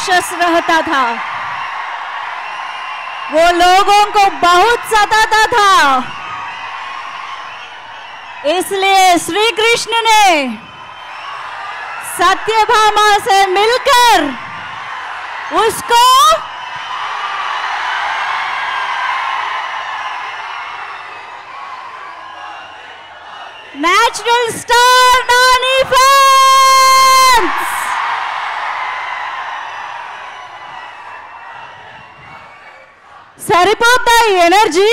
राक्षस रहता था, वो लोगों को बहुत सताता था। इसलिए श्री कृष्ण ने सत्यभामा से मिलकर उसको नेचुरल स्टार नानी फैंस సరిపోతా ఎనర్జీ.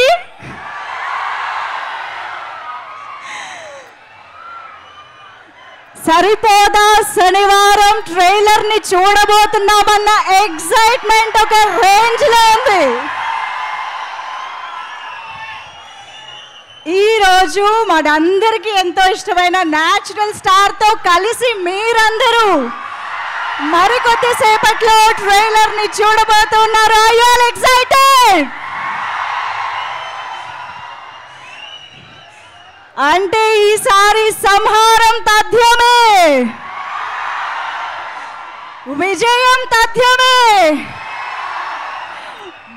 సరిపోదా శనివారం ట్రైలర్ ని చూడబోతున్నామన్న ఎక్సైట్మెంట్ ఒక రేంజ్ లో ఉంది. ఈ రోజు మనందరికీ ఎంతో ఇష్టమైన నేచురల్ స్టార్ తో కలిసి మీరందరూ మరికొద్ది సేపట్లో ట్రైలర్ ని చూడబోతున్నారు. Are you all excited? అంటే ఈసారి సంహారం తథ్యమే, విజయం తథ్యమే.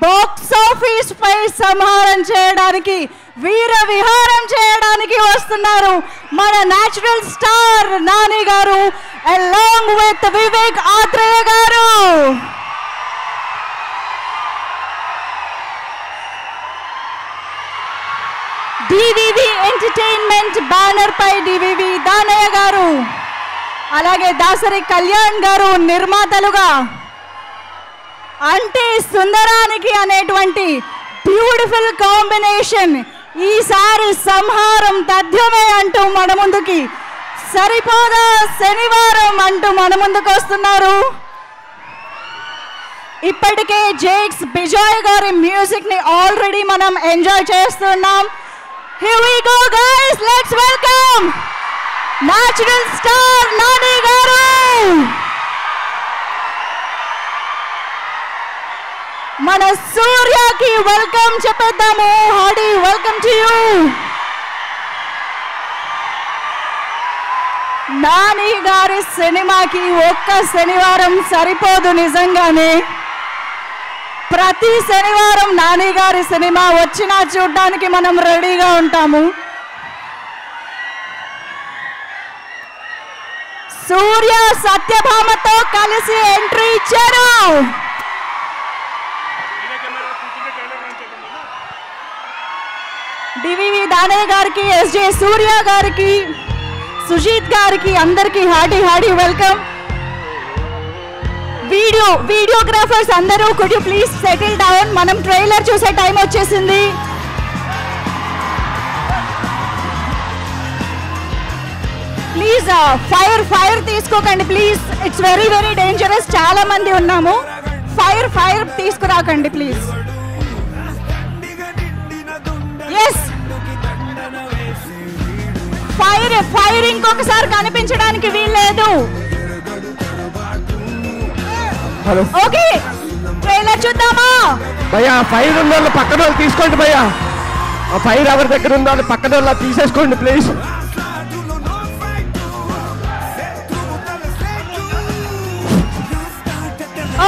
బాక్స్ ఆఫీస్ పై సంహారం చేయడానికి, వీర విహారం చేయడానికి వస్తున్నారు మన నేచురల్ స్టార్ నాని గారు అలాంగ్ విత్ వివేక్ ఆత్రేయ గారు. డివివి ఎంటర్టైన్మెంట్ బ్యానర్ పై డివివి దానయ్య గారు, అలాగే దాసరి కళ్యాణ్ గారు నిర్మాతలుగా అంటే సుందరానికి అనేటువంటి బ్యూటిఫుల్ కాంబినేషన్. ఈసారి సంహారం తథ్యమే అంటూ మన ముందుకి, సరిపోదా శనివారం అంటూ మన ముందుకు వస్తున్నారు. ఇప్పటికే జేక్స్ బిజాయ్ గారి మ్యూజిక్ ని ఆల్రెడీ మనం ఎంజాయ్ చేస్తున్నాం. Here we go guys, let's welcome natural star Nani garu. మన సూర్యకి వెల్కమ్ చెప్పేద్దాము. Hearty welcome to you. Nani garu సినిమాకి ఒక్క శనివారం సరిపోదు నిజంగానే. ప్రతి శనివారం నాని గారి సినిమా వచ్చినా చూడడానికి మనం రెడీగా ఉంటాము. సూర్య సత్యభామతో కలిసి ఎంట్రీ ఇచ్చారు. డివివి దానయ్య గారికి, ఎస్జే సూర్య గారికి, సుజీత్ గారికి అందరికీ హార్డీ వెల్కమ్. వీడియోగ్రాఫర్స్ అందరూ could you please settle down, మనం ట్రైలర్ చూసే టైం వచ్చేసింది. ప్లీజ్ ఫైర్ తీసుకోకండి ప్లీజ్, ఇట్స్ వెరీ డేంజరస్. చాలా మంది ఉన్నాము, ఫైర్ తీసుకురాకండి ప్లీజ్. ఎస్, ఫైర్ ఇంకొకసారి కనిపించడానికి వీల్లేదు. ఓకే, ట్రైలర్ చూద్దామా? భయ్యా ఫైర్ ఉన్న వాళ్ళు పక్కన వాళ్ళు తీసుకోండి భయ్యా. ఆ ఫైర్ ఎవరి దగ్గర ఉందో వాళ్ళు పక్కన వాళ్ళు తీసేసుకోండి please.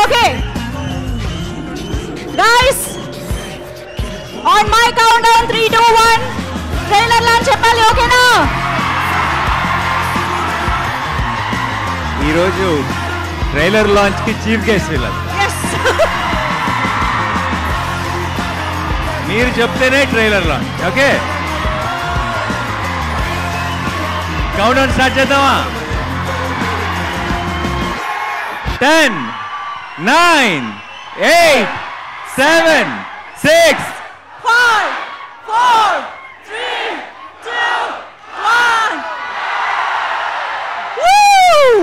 Okay guys, on my count down 3 2 1 trailer launch చెప్పాలి. ఓకేనా? ఈరోజు ట్రైలర్ లాంచ్ కి చీఫ్ గెస్ట్ వెళ్ళాలి. మీరు చెప్తేనే trailer launch. Okay, count down start చేద్దామా? 10 9 8 7 6 5 4 3 2 1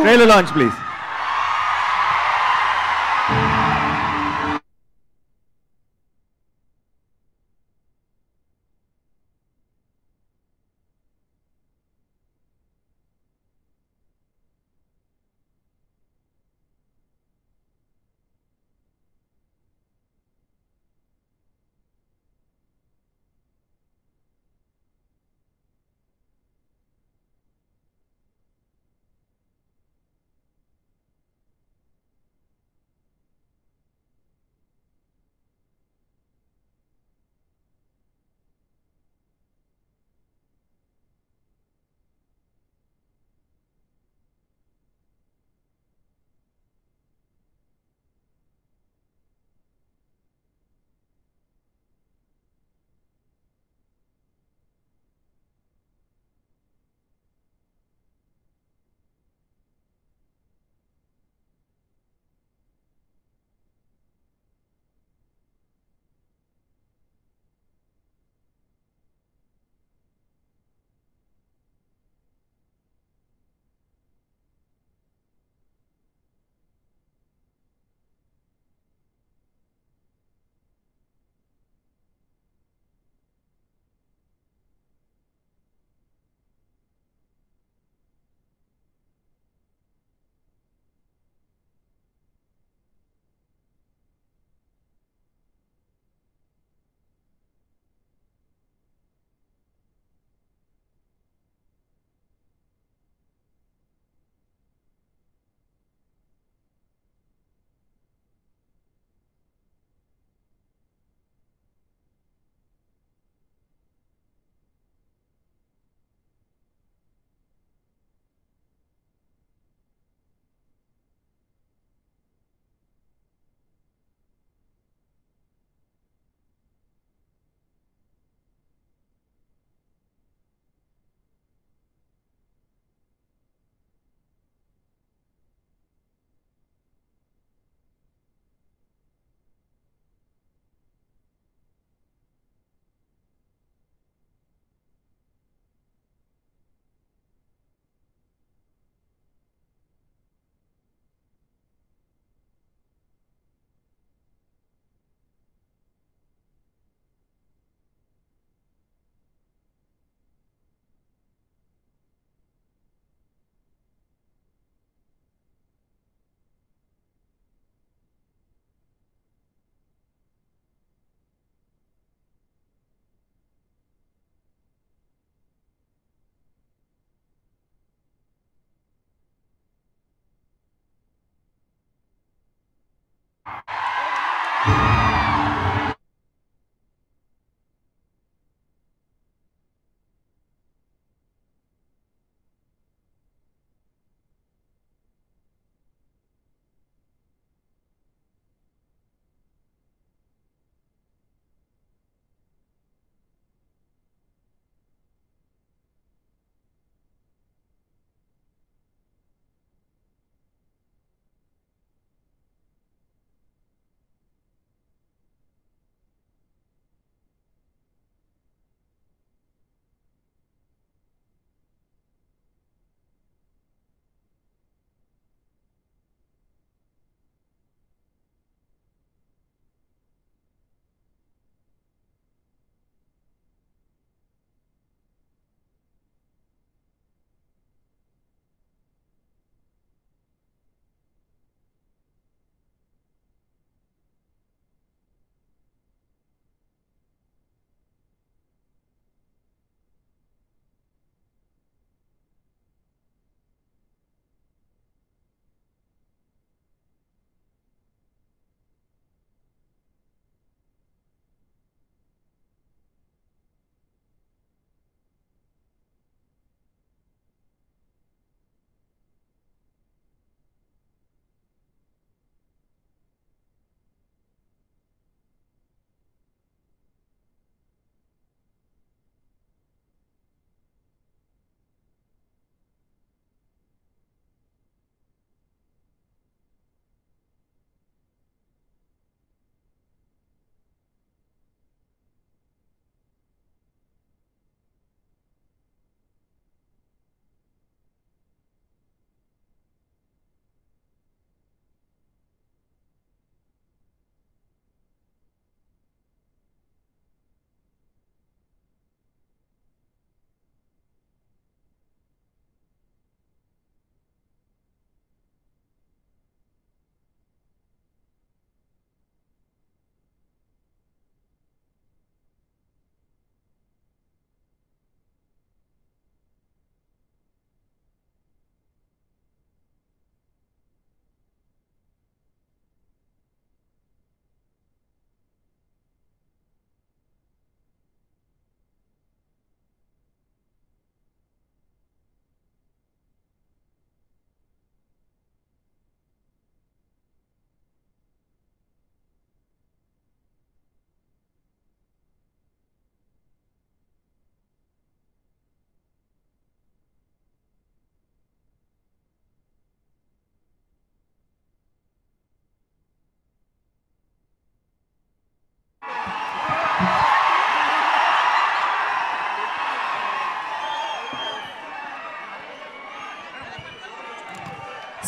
ట్రైలర్ లాంచ్ ప్లీజ్.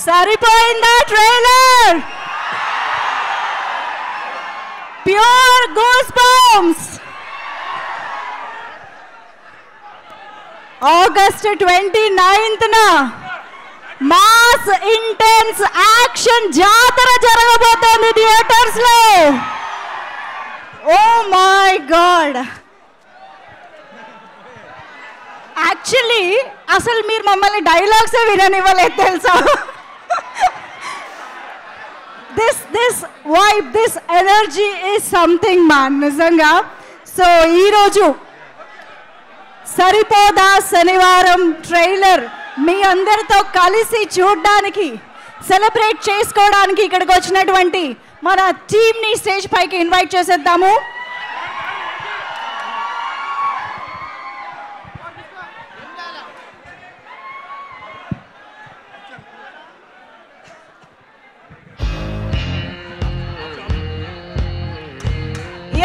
సరిపోయిందా trailer? Pure goosebumps. August 29న మాస్ ఇంటెన్స్ యాక్షన్ జాతర జరగబోతోంది థియేటర్స్ లో. Oh my God. యాక్చువల్లీ అసలు మీరు మమ్మల్ని డైలాగ్సే విననివ్వలేదు తెలుసా. This vibe, this energy is something man నిజంగా. సో ఈరోజు సరిపోదా శనివారం ట్రైలర్ మీ అందరితో కలిసి చూడడానికి, సెలబ్రేట్ చేసుకోవడానికి ఇక్కడికి వచ్చినటువంటి మన టీమ్ని స్టేజ్ పైకి ఇన్వైట్ చేసేద్దాము.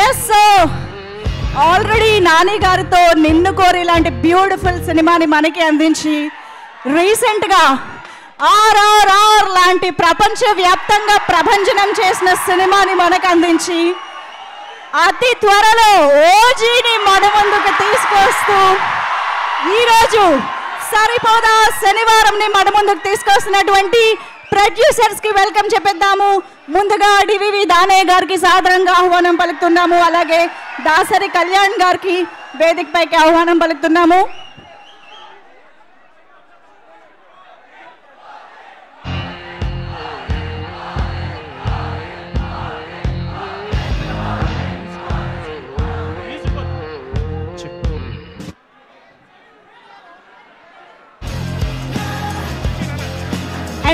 ఎస్, ఆల్రెడీ నాని గారితో నిన్ను కోరి లాంటి బ్యూటిఫుల్ సినిమాని మనకి అందించి రీసెంట్గా RRR లాంటి ప్రపంచవ్యాప్తంగా ప్రభంజనం చేసిన సినిమాని మనకు అందించి అతి త్వరలో ఓజీని మన ముందుకు తీసుకొస్తూ ఈరోజు సరిపోదా శనివారంని మన ముందుకు తీసుకొస్తున్నటువంటి ప్రొడ్యూసర్స్కి వెల్కమ్ చెప్పేద్దాము. ముందుగా డివివి దానయ్య గారికి సాదరంగా ఆహ్వానం పలుకుతున్నాము. అలాగే దాసరి కళ్యాణ్ గారికి వేదికపైకి ఆహ్వానం పలుకుతున్నాము.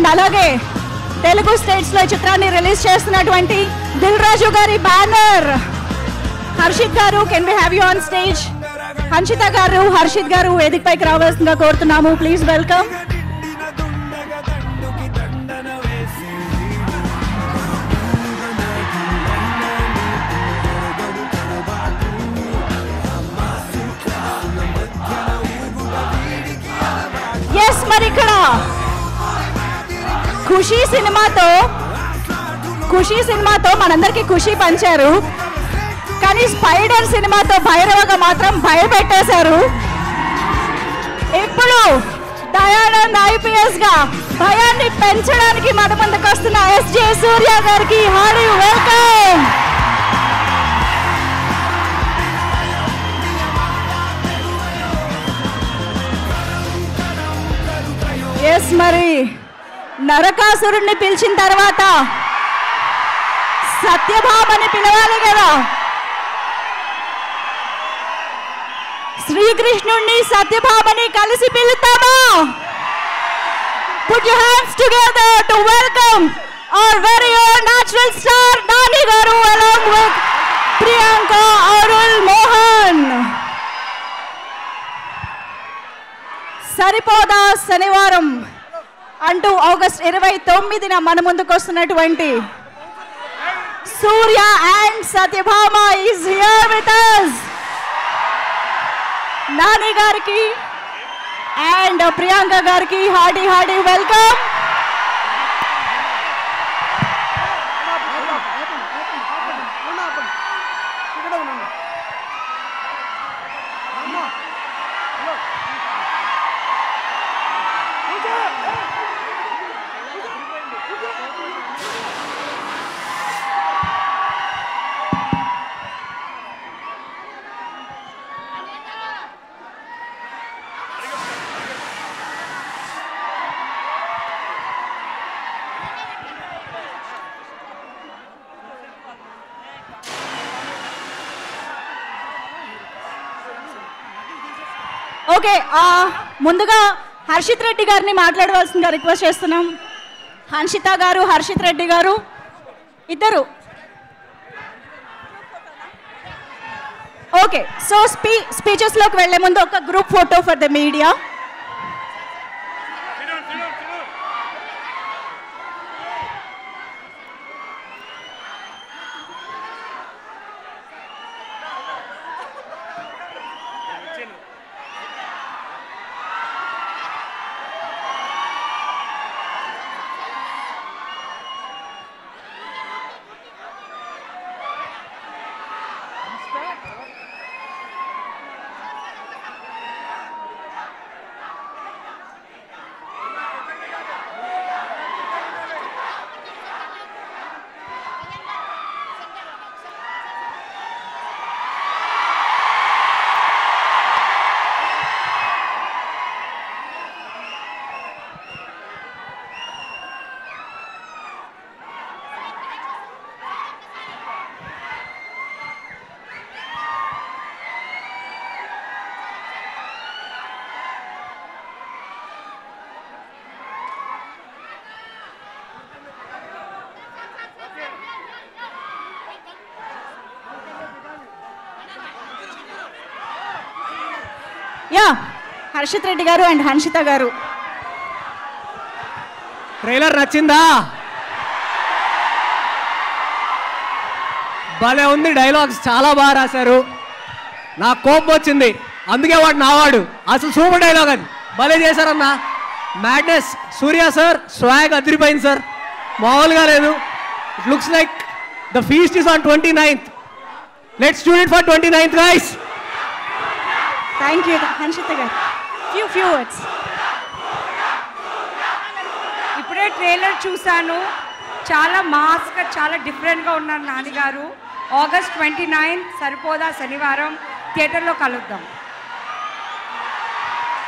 అండ్ అలాగే తెలుగు స్టేట్స్లో ఈ చిత్రాన్ని రిలీజ్ చేస్తున్నటువంటి దిల్ రాజు గారి banner. Harshit garu, can we have you on stage? Hanshita garu, Harshit గారు వేదికపైకి రావాల్సిందిగా కోరుతున్నాము. Please welcome. ఎస్, మరి ఇక్కడ ఖుషీ సినిమాతో మనందరికీ ఖుషి పంచారు, కానీ స్పైడర్ సినిమాతో భైరవగా మాత్రం భయపెట్టేశారు. ఇప్పుడు దయానంద్ IPS గా భయాన్ని పెంచడానికి మన ముందుకు వస్తున్న SJ సూర్య గారికి హార్డీ వెల్కమ్. ఎస్, మరి నరకాసురుణ్ణి పిలిచిన తర్వాత సత్యభామని పిలవాలి కదా. శ్రీకృష్ణుణ్ణి సత్యభామని కలిసి పిలుతామా? Put your hands together to welcome our very own natural star Nani garu along with Priyanka Arul Mohan. సరిపోదా శనివారం అంటూ ఆగస్ట్ 29న మన ముందుకు వస్తున్నటువంటి Surya and Satyabhama is here with us. నాని గారికి అండ్ ప్రియాంక గారికి హార్డీ వెల్కమ్. ఓకే, ముందుగా హర్షిత్ రెడ్డి గారిని మాట్లాడవలసిందిగా రిక్వెస్ట్ చేస్తున్నాం. హన్షిత గారు, హర్షిత్ రెడ్డి గారు ఇద్దరు. ఓకే, సో స్పీచెస్లోకి వెళ్లే ముందు ఒక group photo for the media. Ya, Harshit Reddy garu and Hanshitha గారు. ట్రైలర్ నచ్చిందా? భలే ఉంది, డైలాగ్స్ చాలా బాగా రాశారు. నాకు కోపం వచ్చింది, అందుకే వాడు నావాడు. అసలు సూపర్ డైలాగ్ అది, భలే చేశారన్నా. మ్యాడ్నెస్. సూర్య సార్ స్వాగ్ అదిరిపోయింది సార్, మామూలుగా లేదు. It looks like the feast is on 29th. Let's do it for 29th guys. Thank you Hanshitha garu. Few words. ఇప్పుడే ట్రైలర్ చూశాను, చాలా మాస్గా, చాలా డిఫరెంట్గా ఉన్నారు నాన్నగారు. ఆగస్ట్ 29 సరిపోదా శనివారం థియేటర్లో కలుద్దాం.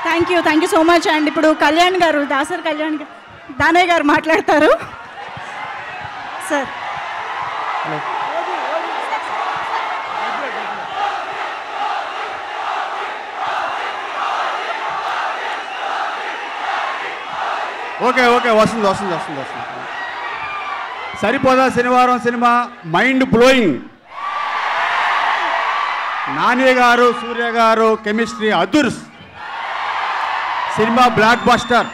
Thank you so much. And ఇప్పుడు కళ్యాణ్ గారు, దాసర్ కళ్యాణ్ గారు, దానయ్య గారు మాట్లాడతారు. సార్. ఓకే ఓకే వస్తుంది వస్తుంది వస్తుంది వస్తుంది. సరిపోదా శనివారం cinema mind blowing. Nani garu Surya garu chemistry అదుర్స్. Cinema blockbuster.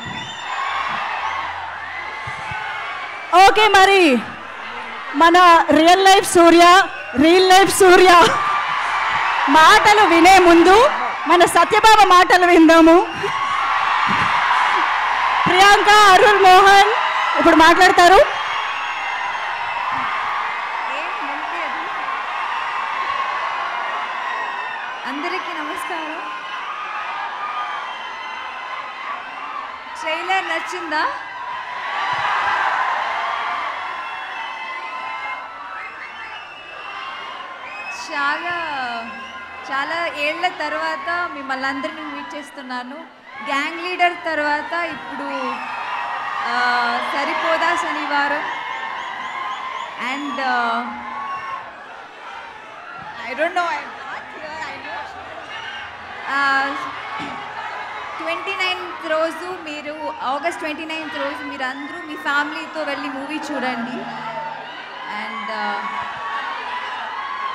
ఓకే, మరి మన రియల్ లైఫ్ సూర్య మాటలు వినే ముందు మన సత్యబాబా మాటలు విందాము. ప్రియాంక, అరుణ్ మోహన్ ఇప్పుడు మాట్లాడతారు. అందరికీ నమస్కారం. ట్రైలర్ నచ్చిందా? చాలా ఏళ్ల తర్వాత మిమ్మల్ని అందరినీ మీట్ చేస్తున్నాను. గ్యాంగ్ లీడర్ తర్వాత ఇప్పుడు సరిపోదా శనివారం. And I don't know, 29th రోజు మీరు ఆగస్ట్ 29th రోజు మీరు అందరూ మీ ఫ్యామిలీతో వెళ్ళి మూవీ చూడండి. And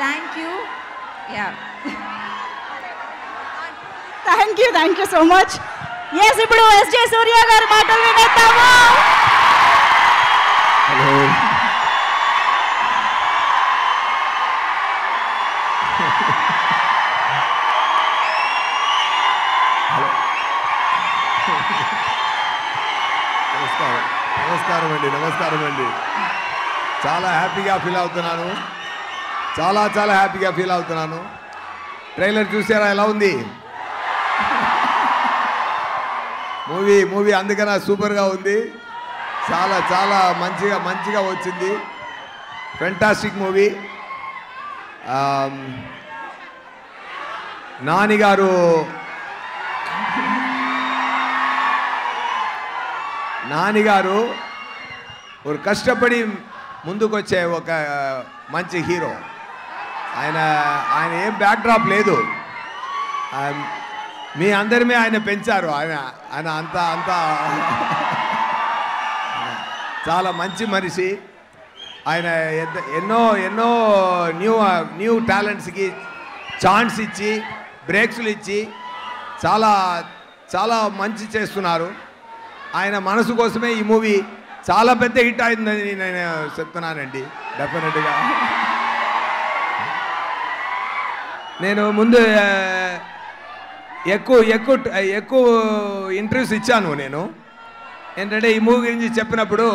thank you. Thank you so much. Yes, ఇప్పుడు ఎస్జే సూర్య గారి మాటలు వినేద్దాము. హలో, నమస్కారం అండి. చాలా హ్యాపీగా ఫీల్ అవుతున్నాను. చాలా హ్యాపీగా ఫీల్ అవుతున్నాను. ట్రైలర్ చూసారా ఎలా ఉంది? మూవీ అందుకనే సూపర్గా ఉంది. చాలా మంచిగా వచ్చింది. Fantastic movie. నానిగారు ఒక కష్టపడి ముందుకొచ్చే ఒక మంచి హీరో. ఆయన ఏం బ్యాక్డ్రాప్ లేదు. మీ అందరిమే ఆయన పెంచారు. ఆయన అంతా చాలా మంచి మనిషి. ఆయన ఎన్నో న్యూ టాలెంట్స్కి ఛాన్స్ ఇచ్చి బ్రేక్స్లు ఇచ్చి చాలా మంచి చేస్తున్నారు. ఆయన మనసు కోసమే ఈ మూవీ చాలా పెద్ద హిట్ అయిందని నేను చెప్తున్నానండి. డెఫినెట్గా నేను ముందు ఎక్కువ ఇంటర్వ్యూస్ ఇచ్చాను. నేను ఏంటంటే ఈ మూవీ గురించి చెప్పినప్పుడు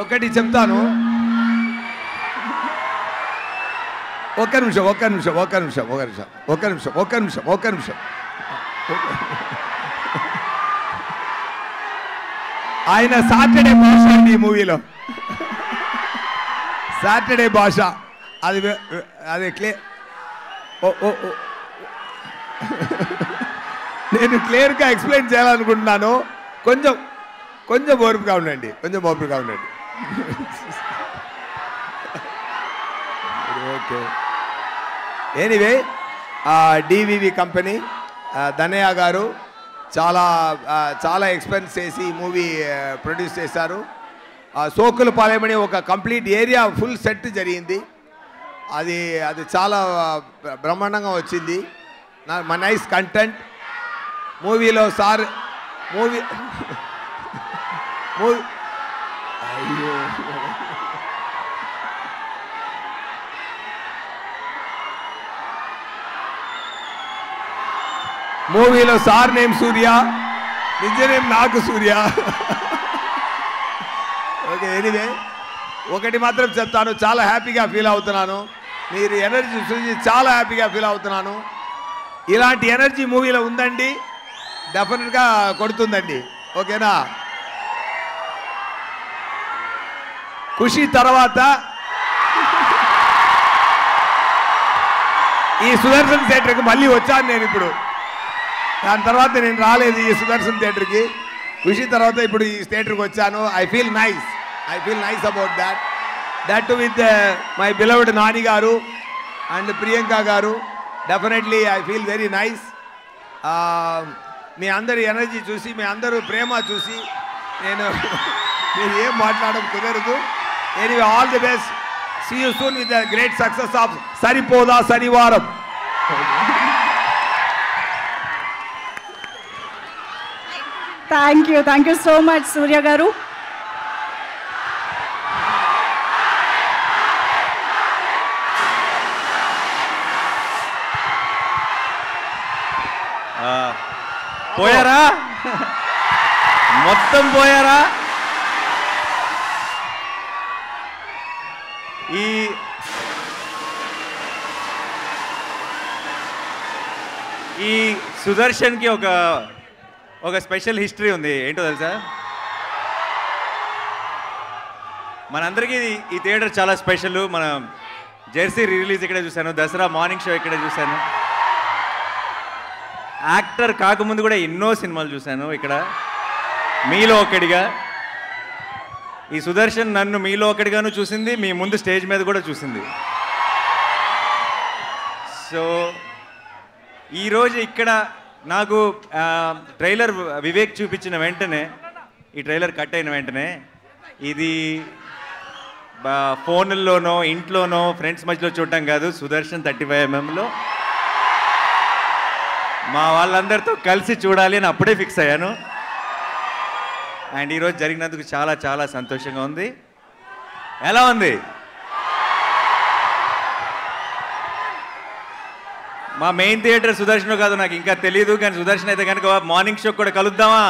ఒకటి చెప్తాను. ఒక్క నిమిషం. ఆయన సాటర్డే భాష అండి ఈ మూవీలో. సాటర్డే భాష అది నేను క్లియర్గా ఎక్స్ప్లెయిన్ చేయాలనుకుంటున్నాను. కొంచెం ఓర్పుగా ఉండండి. Okay. Anyway, DVV company Danayya గారు చాలా ఎక్స్పెన్స్ చేసి ఈ మూవీ ప్రొడ్యూస్ చేశారు. సోకులపాలెమని ఒక కంప్లీట్ ఏరియా ఫుల్ సెట్ జరిగింది. అది చాలా బ్రహ్మాండంగా వచ్చింది. నైస్ కంటెంట్ మూవీలో. మూవీలో సార్ నేమ్ సూర్య, నిజ నేమ్ నాకు సూర్య. ఓకే, ఎనీవే ఒకటి మాత్రం చెప్తాను. చాలా హ్యాపీగా ఫీల్ అవుతున్నాను. మీరు ఎనర్జీ చూసి చాలా హ్యాపీగా ఫీల్ అవుతున్నాను. ఇలాంటి ఎనర్జీ మూవీలో ఉందండి. డెఫినెట్గా కొడుతుందండి. ఓకేనా? ఖుషి తర్వాత ఈ సుదర్శన్ థియేటర్కి మళ్ళీ వచ్చాను నేను. ఇప్పుడు దాని తర్వాత నేను రాలేదు ఈ సుదర్శన్ థియేటర్కి. ఖుషి తర్వాత ఇప్పుడు ఈ థియేటర్కి వచ్చాను. I feel nice about that with my beloved Nani garu and Priyanka garu. Definitely I feel very nice. మీ అందరి ఎనర్జీ చూసి, మీ అందరూ ప్రేమ చూసి నేను ఏం మాట్లాడడం కుదరదు. Anyway all the best. See you soon with the great success of Saripodhaa Sanivaaram. Thank you so much Surya garu. పోయారా? మొత్తం పోయారా? ఈ సుదర్శన్కి ఒక స్పెషల్ హిస్టరీ ఉంది. ఏంటో తెలుసా? మనందరికీ ఈ థియేటర్ చాలా స్పెషల్. మన జెర్సీ రిలీజ్ ఇక్కడే చూశాను, దసరా మార్నింగ్ షో ఇక్కడే చూశాను, యాక్టర్ కాకముందు కూడా ఎన్నో సినిమాలు చూశాను ఇక్కడ. మీలో ఒకడిగా ఈ సుదర్శన్ నన్ను మీలో ఒకటిగాను చూసింది, మీ ముందు స్టేజ్ మీద కూడా చూసింది. సో ఈరోజు ఇక్కడ నాకు ట్రైలర్ వివేక్ చూపించిన వెంటనే, ఈ ట్రైలర్ కట్ అయిన వెంటనే, ఇది ఫోన్లోనో ఇంట్లోనో ఫ్రెండ్స్ మధ్యలో చూడటం కాదు, సుదర్శన్ 35mm మా వాళ్ళందరితో కలిసి చూడాలి అని అప్పుడే ఫిక్స్ అయ్యాను. అండ్ ఈరోజు జరిగినందుకు చాలా చాలా సంతోషంగా ఉంది. ఎలా ఉంది? మా మెయిన్ థియేటర్ సుదర్శన్ కాదు నాకు ఇంకా తెలియదు, కానీ సుదర్శన్ అయితే కనుక మార్నింగ్ షో కూడా కలుద్దామా?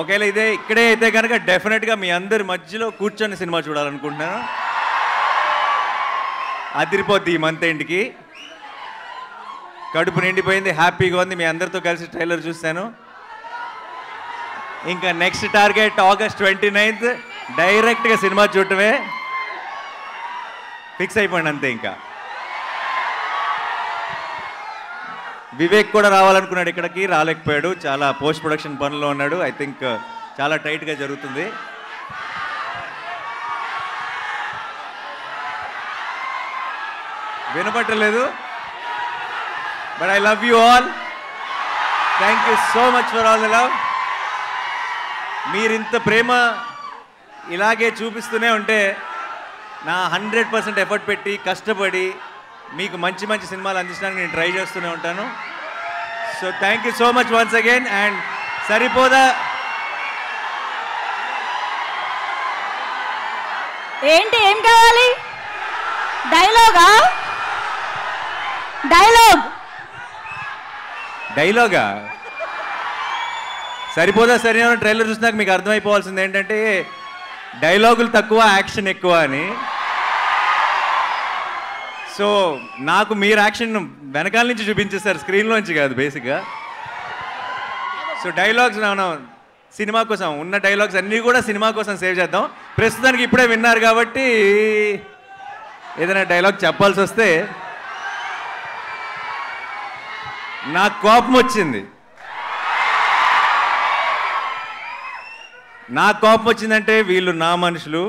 ఒకవేళ ఇక్కడే అయితే కనుక డెఫినెట్గా మీ అందరి మధ్యలో కూర్చొని సినిమా చూడాలనుకుంటున్నాను. అదిరిపోద్ది ఈ మంత్ ఎండ్కి. కడుపు నిండిపోయింది, హ్యాపీగా ఉంది. మీ అందరితో కలిసి ట్రైలర్ చూస్తాను. ఇంకా నెక్స్ట్ టార్గెట్ August 29th డైరెక్ట్గా సినిమా చూడటమే. ఫిక్స్ అయిపోయింది అంతే. ఇంకా వివేక్ కూడా రావాలనుకున్నాడు ఇక్కడికి, రాలేకపోయాడు. చాలా పోస్ట్ ప్రొడక్షన్ పనుల్లో ఉన్నాడు. ఐ థింక్ చాలా టైట్గా జరుగుతుంది. వినపట్టలేదు, but I love you all. Thank you so much for all the love. మీరింత ప్రేమ ఇలాగే చూపిస్తూనే ఉంటే నా 100% ఎఫర్ట్ పెట్టి కష్టపడి మీకు మంచి మంచి సినిమాలు అందించడానికి నేను ట్రై చేస్తూనే ఉంటాను. So thank you so much once again. And సరిపోదా ఏంటి, ఏం కావాలి? డైలాగా? డైలాగా? సరిపోదా సరైన ట్రైలర్ చూసినాక మీకు అర్థమైపోవాల్సింది ఏంటంటే డైలాగులు తక్కువ, యాక్షన్ ఎక్కువ అని. సో నాకు మీరు యాక్షన్ వెనకాల నుంచి చూపించేస్తారు, స్క్రీన్లోంచి కాదు బేసిక్గా. సో డైలాగ్స్ మనం సినిమా కోసం ఉన్న డైలాగ్స్ అన్నీ కూడా సినిమా కోసం సేవ్ చేద్దాం. ప్రస్తుతానికి ఇప్పుడే విన్నారు కాబట్టి ఏదైనా డైలాగ్ చెప్పాల్సి వస్తే, నాకు కోపం వచ్చింది. నాకు కోపం వచ్చిందంటే వీళ్ళు నా మనుషులు,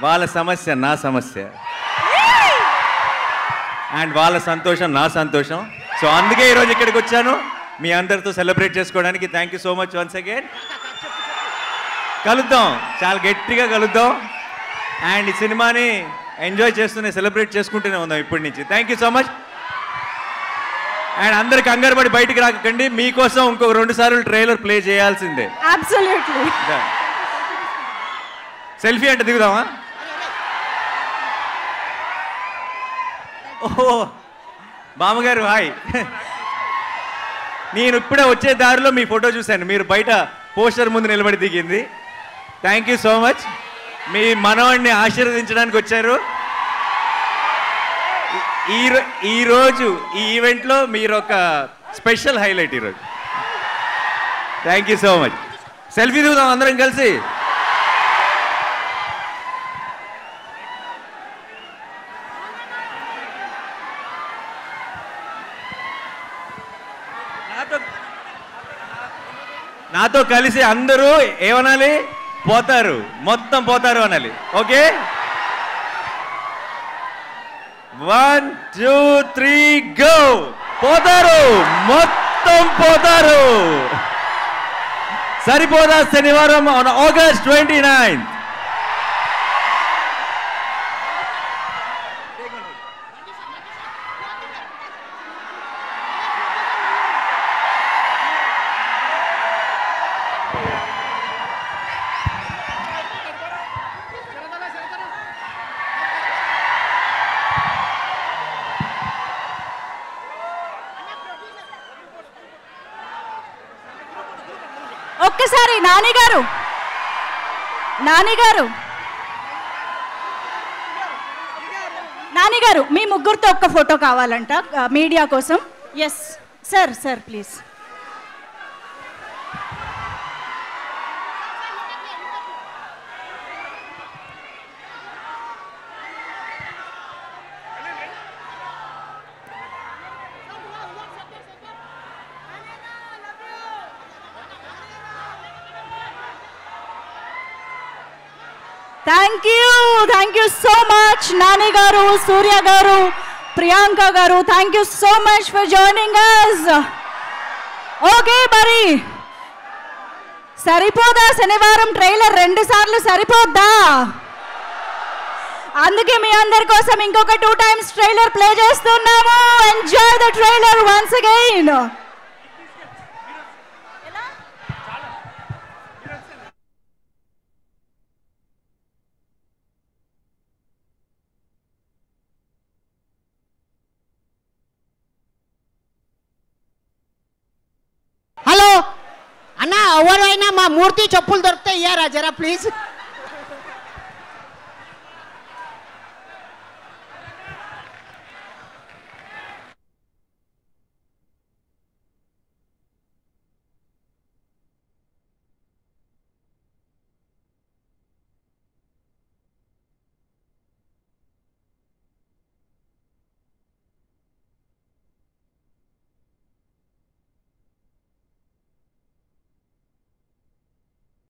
వాళ్ళ సమస్య నా సమస్య, అండ్ వాళ్ళ సంతోషం నా సంతోషం. సో అందుకే ఈరోజు ఇక్కడికి వచ్చాను మీ అందరితో సెలబ్రేట్ చేసుకోవడానికి. Thank you so much once again. కలుద్దాం, చాలా గట్టిగా కలుద్దాం. అండ్ ఈ సినిమాని ఎంజాయ్ చేస్తూనే సెలబ్రేట్ చేసుకుంటూనే ఉందాం ఇప్పటి నుంచి. Thank you so much. And అందరికి కంగారు పడి బయటికి రాకండి, మీకోసం ఇంకొక 2 సార్లు ట్రైలర్ ప్లే చేయాల్సిందే. అబ్సల్యూట్లీ. సెల్ఫీ అంటే దిగుదామా? ఓహో బామ్మగారు హాయ్. నేను ఇప్పుడే వచ్చే దారిలో మీ ఫోటో చూశాను, మీరు బయట పోస్టర్ ముందు నిలబడి దిగింది. Thank you so much. మీ మనవాడిని ఆశీర్వదించడానికి వచ్చారు. ఈరోజు ఈ ఈవెంట్లో మీరు ఒక స్పెషల్ హైలైట్ ఈరోజు. Thank you so much. Selfie దిగుదాం అందరం కలిసి. నాతో కలిసి అందరూ ఏమనాలి? పోతారు, మొత్తం పోతారు అనాలి. Okay, 1 2 3 go. పోతారు, మొత్తం పోతారు. సరిపోదా శనివారం on August 29th. ఒక్కసారి నానిగారు మీ ముగ్గురితో ఒక్క ఫోటో కావాలంట మీడియా కోసం. Yes sir please. Thank you so much Nani garu, Surya garu, Priyanka garu. Thank you so much for joining us. Okay మరి సరిపోదా శనివారం ట్రైలర్ 2 సార్లు సరిపోద్దా? అందుకే మీ అందరి కోసం ఇంకొక 2 times ట్రైలర్ ప్లే చేస్తున్నాము. Enjoy the trailer once again. Hello అన్న, ఎవరైనా మా మూర్తి చెప్పులు దొరికితే ఇయ్యారా జరా ప్లీజ్.